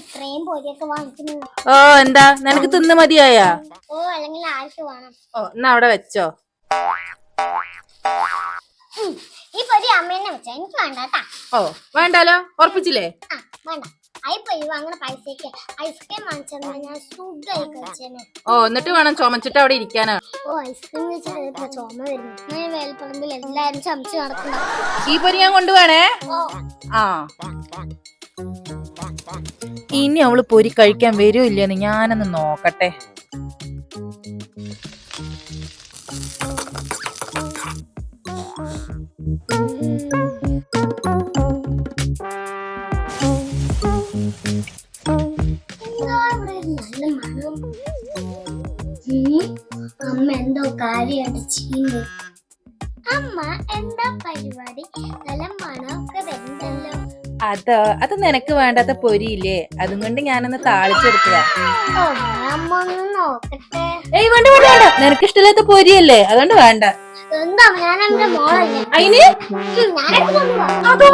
ഇത്രയും പൊരിയൊക്കെ വാങ്ങിക്കുന്നു? ഓ എന്താ നിനക്ക് തിന്ന് മതിയായാ? ഓ അല്ലെങ്കിൽ ആർക്ക് വേണം? ഓ എന്നാ അവിടെ വെച്ചോ. ഈ പൊരി അമ്മേനെ വെച്ചോ, എനിക്ക് വേണ്ടാട്ടാ. ഓ വേണ്ടാലോ, ഉറപ്പിച്ചില്ലേ? ആ വേണ്ട. പൊരി വാങ്ങണ പൈസക്ക് ഐസ്ക്രീം വാങ്ങിച്ചെന്ന് ഞാൻ സുഖമായി കഴിച്ചേനെ. ഓ എന്നിട്ട് വേണം ചുമച്ചിട്ട് അവിടെ ഇരിക്കാനാ. ഓ ഐസ്ക്രീം കഴിച്ചിട്ട് ചുമ വരുന്നു. ഞാൻ വേൽപ്പറമ്പിൽ എല്ലാരും ചമച്ച് നടക്കുന്നു. ഈ പൊരി ഞാൻ കൊണ്ടുപോണേ. ആ ഇനി അവള് പൊരി കഴിക്കാൻ വരുമോ ഇല്ലെന്ന് ഞാനൊന്ന് നോക്കട്ടെ. അമ്മ എന്തോ കാര്യമായിട്ട് ചെയ്യുന്നു. അമ്മ എന്താ പരിപാടി? നല്ല മണമൊക്കെ വരുന്നല്ലോ. അത് നിനക്ക് വേണ്ടാത്ത പൊരിയില്ലേ, അതും കൊണ്ട് ഞാനൊന്ന് താളിച്ചെടുത്തതാ. അമ്മ ഒന്ന് നോക്കട്ടെ. ഏയ് വേണ്ട വേണ്ട വേണ്ട, നിനക്ക് ഇഷ്ടമില്ലാത്ത പൊരിയല്ലേ, അതുകൊണ്ട് വേണ്ട. എന്താ ഞാൻ എന്റെ മോളല്ലേ, അതിന് ഞാനൊക്കെ അതോ